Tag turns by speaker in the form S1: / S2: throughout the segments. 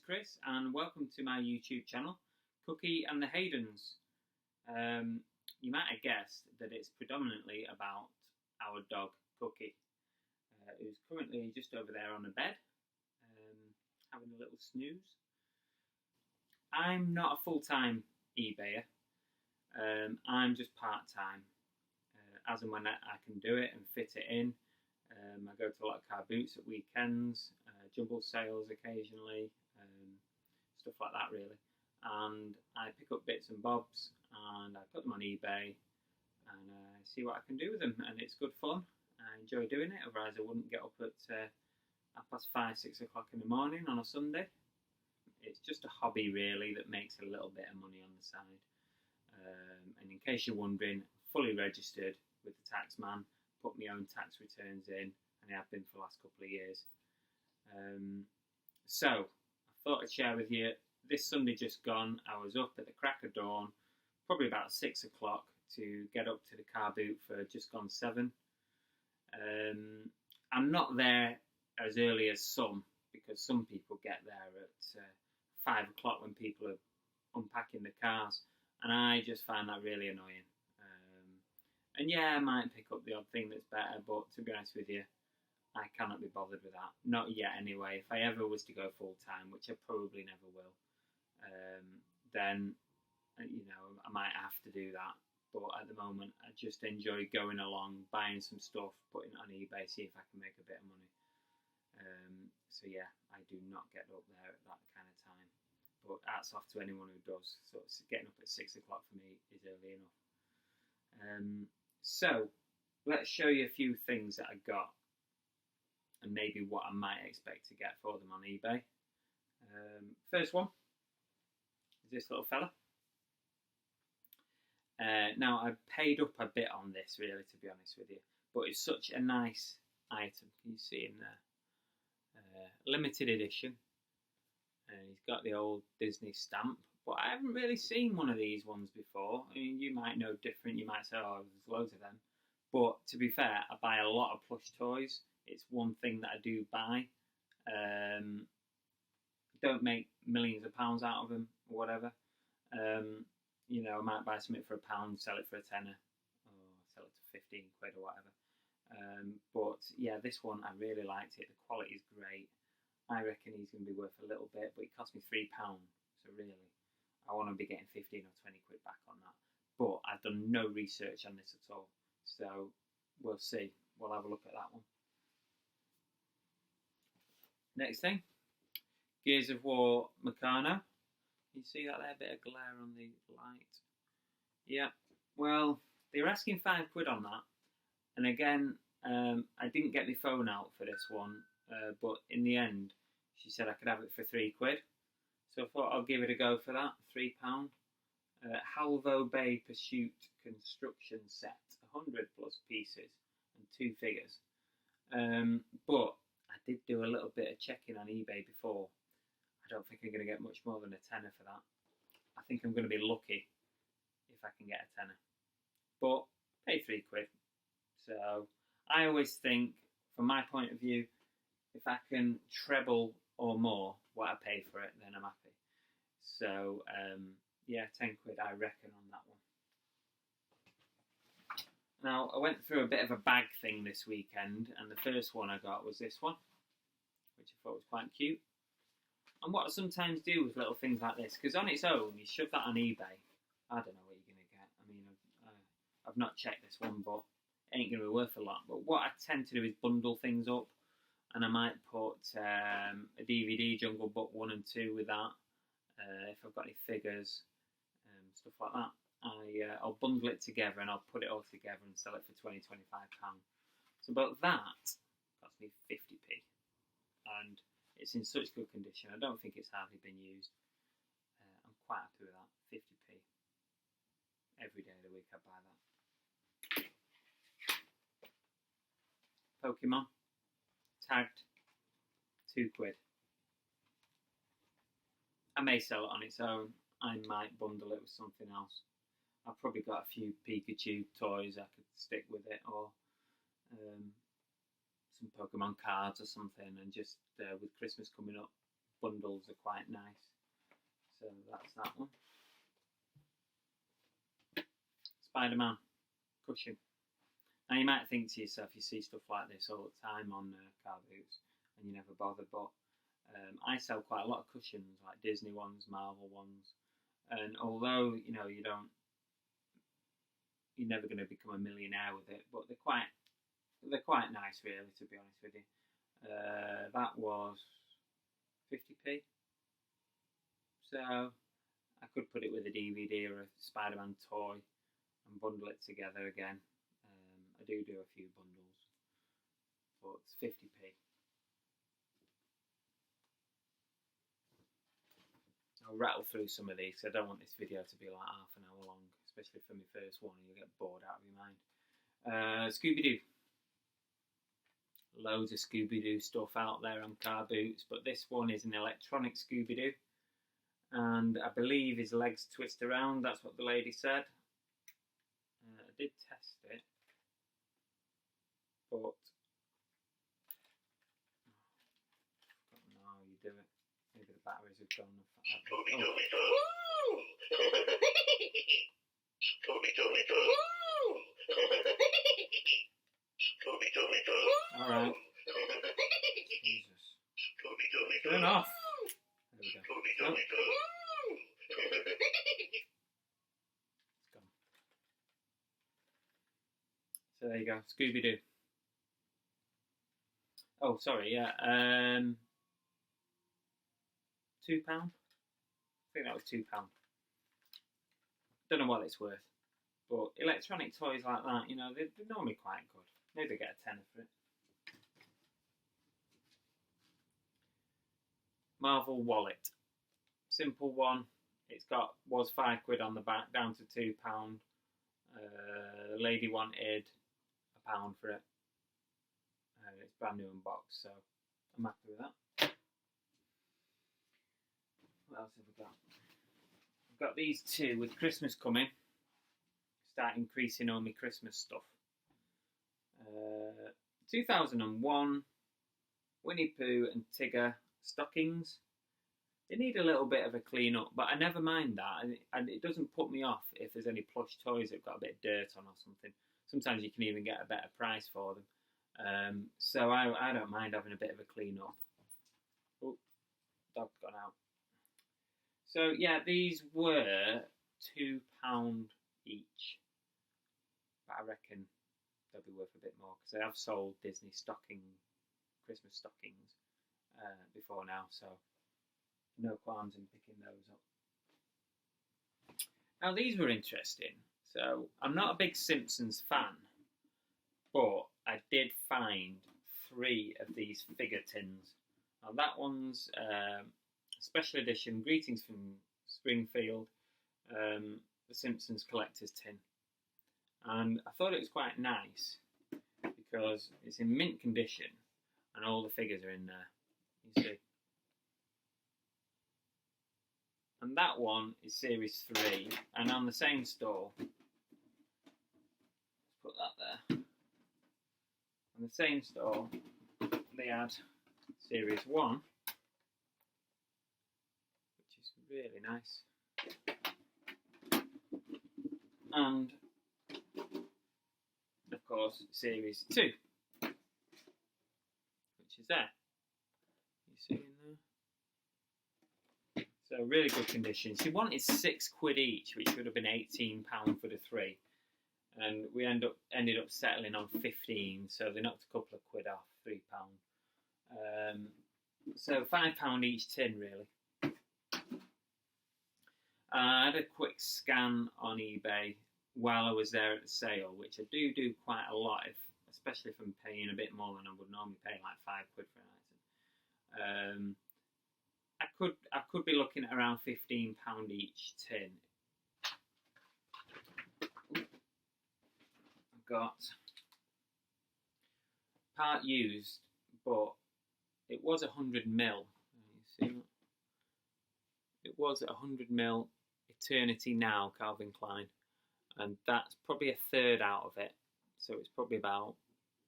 S1: Chris and welcome to my YouTube channel, Cookie and the Haydens. You might have guessed that it's predominantly about our dog Cookie, who's currently just over there on the bed, having a little snooze. I'm not a full-time eBayer, I'm just part-time, as and when I can do it and fit it in. I go to a lot of car boots at weekends, jumble sales occasionally, stuff like that really. And I pick up bits and bobs and I put them on eBay and see what I can do with them, and it's good fun. I enjoy doing it, otherwise I wouldn't get up at 5:30, 6 o'clock in the morning on a Sunday. It's just a hobby really that makes a little bit of money on the side. And in case you're wondering, fully registered with the tax man, put my own tax returns in, and I have been for the last couple of years. So I thought I'd share with you, this Sunday just gone, I was up at the crack of dawn, probably about 6 o'clock, to get up to the car boot for just gone 7. I'm not there as early as some, because some people get there at 5 o'clock when people are unpacking the cars, and I just find that really annoying. And yeah, I might pick up the odd thing that's better, but to be honest with you, I cannot be bothered with that. Not yet anyway. If I ever was to go full time, which I probably never will, then, you know, I might have to do that. But at the moment, I just enjoy going along, buying some stuff, putting it on eBay, see if I can make a bit of money. So yeah, I do not get up there at that kind of time. But hats off to anyone who does. So getting up at 6 o'clock for me is early enough. So let's show you a few things that I got and maybe what I might expect to get for them on eBay. First one is this little fella. Now I paid up a bit on this really, to be honest with you, but it's such a nice item. Can you see in there? Limited edition, and he's got the old Disney stamp, but I haven't really seen one of these ones before. I mean, you might know different, you might say, oh, there's loads of them, but to be fair, I buy a lot of plush toys. It's one thing that I do buy. Don't make millions of pounds out of them or whatever. You know, I might buy something for £1, sell it for a tenner, or sell it for 15 quid or whatever. But yeah, this one, I really liked it. The quality is great. I reckon he's going to be worth a little bit, but it cost me £3. So really, I want to be getting 15 or 20 quid back on that. But I've done no research on this at all. So we'll see. We'll have a look at that one. Next thing, Gears of War Meccano. You see that there? Bit of glare on the light. Yeah, well, they were asking 5 quid on that. And again, I didn't get my phone out for this one, but in the end, she said I could have it for 3 quid. So I thought I'll give it a go for that, £3. Halvo Bay Pursuit Construction Set, 100 plus pieces and 2 figures. But I did do a little bit of checking on eBay before. I don't think I'm going to get much more than a tenner for that. I think I'm going to be lucky if I can get a tenner. But pay 3 quid. So I always think, from my point of view, if I can treble or more what I pay for it, then I'm happy. So yeah, 10 quid I reckon on that one. Now, I went through a bit of a bag thing this weekend, and the first one I got was this one, which I thought was quite cute. And what I sometimes do with little things like this, because on its own, you shove that on eBay, I don't know what you're going to get. I mean, I've not checked this one, but it ain't going to be worth a lot. But what I tend to do is bundle things up, and I might put a DVD, Jungle Book 1 and 2 with that, if I've got any figures, stuff like that. I'll bundle it together and I'll put it all together and sell it for £20, £25. So about that cost me 50p, and it's in such good condition. I don't think it's hardly been used. I'm quite happy with that. 50p. Every day of the week I buy that. Pokemon. Tagged. 2 quid. I may sell it on its own. I might bundle it with something else. I've probably got a few Pikachu toys I could stick with it, or some Pokemon cards or something, and just with Christmas coming up, bundles are quite nice. So that's that one. Spider-Man cushion. Now you might think to yourself, you see stuff like this all the time on car boots and you never bother, but I sell quite a lot of cushions, like Disney ones, Marvel ones, and although you're never going to become a millionaire with it, but they're quite nice, really, to be honest with you. That was 50p, so I could put it with a DVD or a Spider-Man toy and bundle it together again. I do a few bundles, but it's 50p. I'll rattle through some of these because I don't want this video to be like half an hour long, especially for my first one. You'll get bored out of your mind. Scooby-Doo. Loads of Scooby-Doo stuff out there on car boots, but this one is an electronic Scooby-Doo, and I believe his legs twist around. That's what the lady said. I did test it, but I don't know how you do it. Maybe the batteries have gone. Alright. Jesus. Turn off. There we go. Oh. It's gone. So there you go. Scooby-Doo. Oh, sorry, yeah. £2? I think that was £2. Don't know what it's worth. But electronic toys like that, they're normally quite good. Maybe get a tenner for it. Marvel wallet. Simple one. It's was £5 on the back, down to £2. The lady wanted £1 for it. It's brand new in box, so I'm happy with that. What else have we got? I've got these two with Christmas coming. Start increasing all my Christmas stuff. 2001 Winnie Pooh and Tigger stockings. They need a little bit of a clean up, but I never mind that, and it doesn't put me off if there's any plush toys that have got a bit of dirt on or something. Sometimes you can even get a better price for them. So I don't mind having a bit of a clean up. Oh, dog's gone out. So yeah, these were £2 each, but I reckon they'll be worth a bit more because I have sold Disney Christmas stockings before now, so no qualms in picking those up. Now these were interesting. So I'm not a big Simpsons fan, but I did find 3 of these figure tins. Now that one's special edition, Greetings from Springfield, the Simpsons collector's tin. And I thought it was quite nice because it's in mint condition and all the figures are in there, you see. And that one is series 3, and on the same store, let's put that there, on the same store they had series 1, which is really nice, and of course series 2, which is there, you see in there. So really good condition. She wanted £6 each, which would have been £18 for the 3, and we ended up settling on 15. So they knocked a couple of quid off, £3. So £5 each tin, really. I had a quick scan on eBay while I was there at the sale, which I do quite a lot, especially if I'm paying a bit more than I would normally pay, like £5 for an item. I could be looking at around £15 each tin. I've got part used, but it was 100 mil. You see that? It was 100 mil Eternity Now Calvin Klein, and that's probably a third out of it. So it's probably about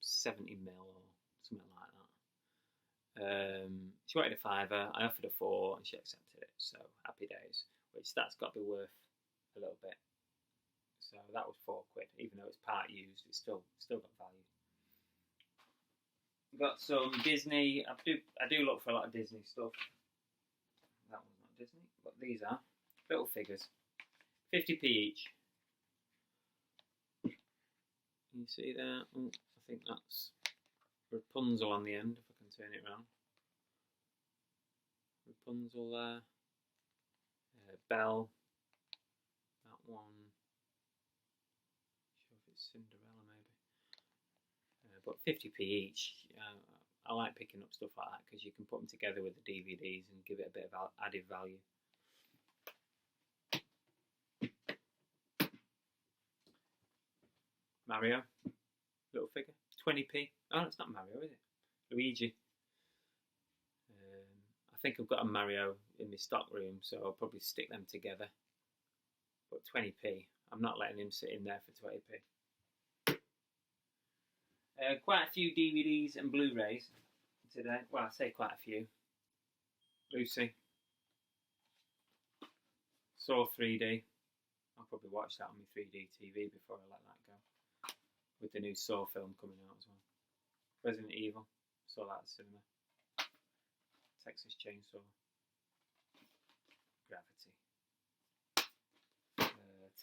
S1: 70 mil or something like She wanted a £5, I offered a £4 and she accepted it, so happy days. Which that's got to be worth a little bit. So that was £4, even though it's part used, it's still got value. Got some Disney. I do look for a lot of Disney stuff. That one's not Disney, but these are little figures, 50p each. Can you see there? Oh, I think that's Rapunzel on the end. If I can turn it around, Rapunzel there. Belle. That one. Not sure if it's Cinderella maybe. But 50p each. I like picking up stuff like that because you can put them together with the DVDs and give it a bit of added value. Mario, little figure, 20p. Oh, it's not Mario, is it? Luigi. I think I've got a Mario in my stock room, so I'll probably stick them together. But 20p, I'm not letting him sit in there for 20p. Quite a few DVDs and Blu-rays today. Well, I say quite a few. Lucy. Saw 3D. I'll probably watch that on my 3D TV before I let that go. With the new Saw film coming out as well. Resident Evil. Saw that at the cinema. Texas Chainsaw. Gravity.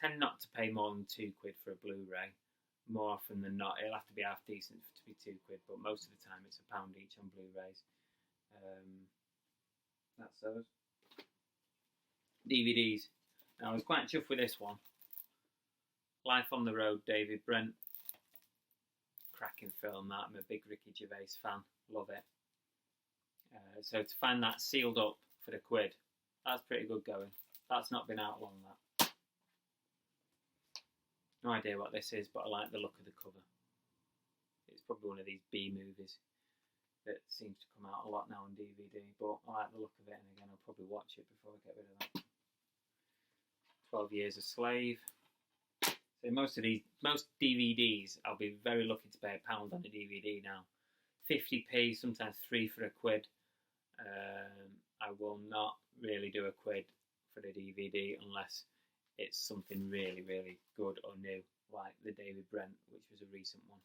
S1: Tend not to pay more than £2 for a Blu-ray. More often than not, it'll have to be half decent to be £2, but most of the time it's £1 each on Blu-rays. That's those. DVDs. Now I was quite chuffed with this one. Life on the Road, David Brent. Cracking film that. I'm a big Ricky Gervais fan. Love it. So to find that sealed up for the £1, that's pretty good going. That's not been out long, that. No idea what this is, but I like the look of the cover. It's probably one of these B movies that seems to come out a lot now on DVD, but I like the look of it, and again, I'll probably watch it before I get rid of that. 12 Years a Slave. So most DVDs, I'll be very lucky to pay £1 on a DVD now. 50p, sometimes 3 for £1. I will not really do £1 for the DVD unless it's something really, really good or new, like the David Brent, which was a recent one.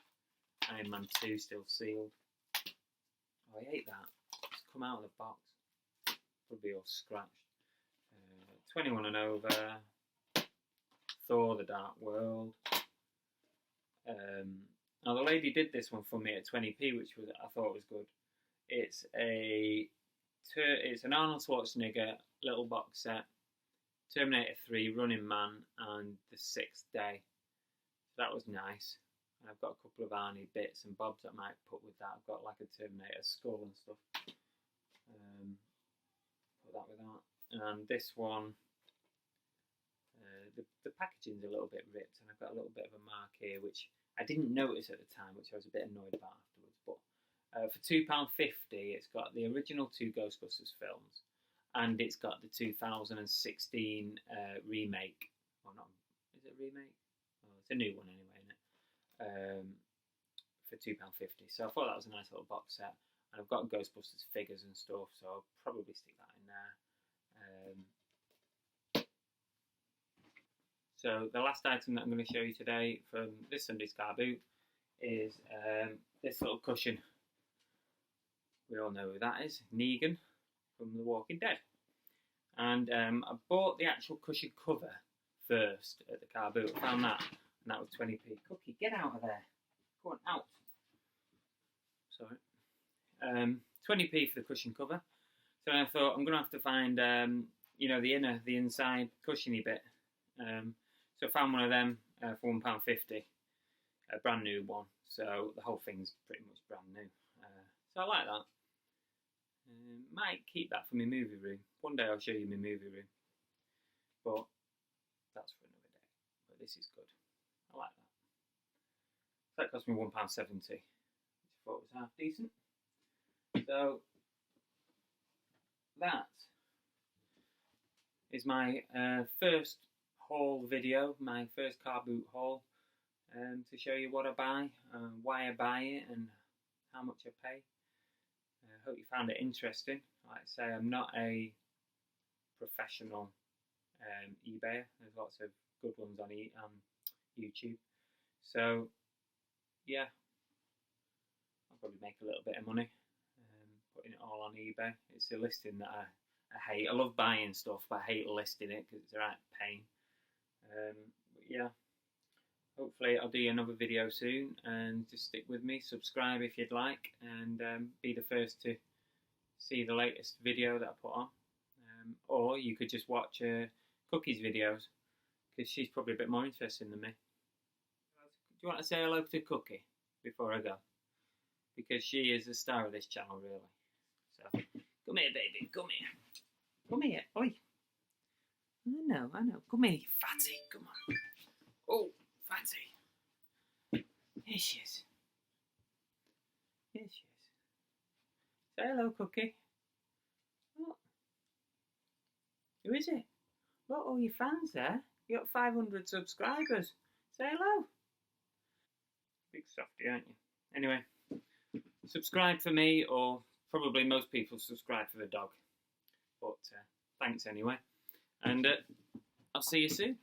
S1: Iron Man 2 still sealed. Oh, I hate that. It's come out of the box. Probably all scratched. 21 and over. Thor: The Dark World. Now the lady did this one for me at 20p, which I thought was good. It's an Arnold Schwarzenegger little box set. Terminator 3, Running Man, and The Sixth Day. So that was nice. I've got a couple of Arnie bits and bobs I might put with that. I've got like a Terminator skull and stuff. Put that with that. And this one, the packaging's a little bit ripped, and I've got a little bit of a mark here, which I didn't notice at the time, which I was a bit annoyed about afterwards. But for £2.50, it's got the original 2 Ghostbusters films. And it's got the 2016 remake. Or not, is it a remake? Oh, it's a new one anyway, isn't it? For £2.50. So I thought that was a nice little box set. And I've got Ghostbusters figures and stuff, so I'll probably stick that in there. So the last item that I'm going to show you today from this Sunday's car boot is this little cushion. We all know who that is, Negan from The Walking Dead. And I bought the actual cushion cover first at the car boot. I found that, and that was 20p. Cookie, get out of there. Go on, out. Sorry. 20p for the cushion cover. So I thought I'm going to have to find, the inside cushiony bit. So I found one of them for £1.50. A brand new one. So the whole thing's pretty much brand new. So I like that. Might keep that for my movie room. One day I'll show you my movie room. But that's for another day. But this is good. I like that. So that cost me £1.70, which I thought was half decent. So that is my first haul video, my first car boot haul, to show you what I buy, why I buy it, and how much I pay. I hope you found it interesting. Like I say, I'm not a professional eBayer. There's lots of good ones on YouTube. So yeah, I'll probably make a little bit of money putting it all on eBay. It's a listing that I hate. I love buying stuff, but I hate listing it because it's a right pain. But yeah, hopefully I'll do another video soon, and just stick with me. Subscribe if you'd like, and be the first to see the latest video that I put on. Or you could just watch Cookie's videos, because she's probably a bit more interesting than me. Do you want to say hello to Cookie before I go? Because she is the star of this channel, really. So, come here, baby, come here. Come here, oi. I know. Come here, you fatty, come on. Oh, fatty. Here she is. Here she is. Say hello, Cookie. What? Who is it? Look, all your fans there. You got 500 subscribers. Say hello. Big softy, aren't you? Anyway, subscribe for me, or probably most people subscribe for the dog. But thanks anyway. And I'll see you soon.